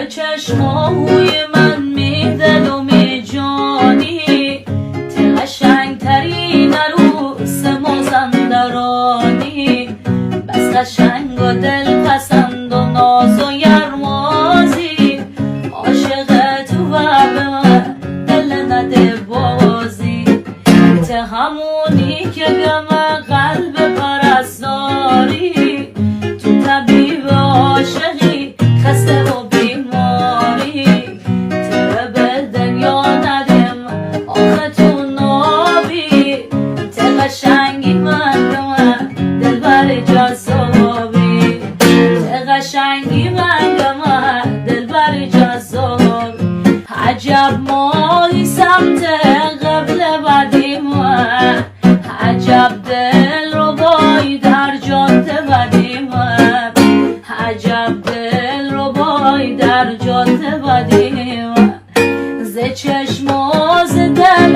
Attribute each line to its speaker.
Speaker 1: چشمای من می دل و می جانی، ته قشنگ ترین عروس مازندرانی، بس قشنگ و دل پسند و ناز و یرمازی، عاشق تو و به من دل نده بازی، ته همونی که گم قلب پرستاری، تو طبیب عاشقی خسته و بیماری، ته به دنیا ندیم آخه تو نابی، ته قشنگی من به من دلبر جذابی، ته قشنگی من به من دلبر جذاب، عجب ماهی سمت قبل بدی من، عجب دل رو بایی در جاده بدی من، عجب دل رو بایی در جاده بدی من، ز چشم و ز دل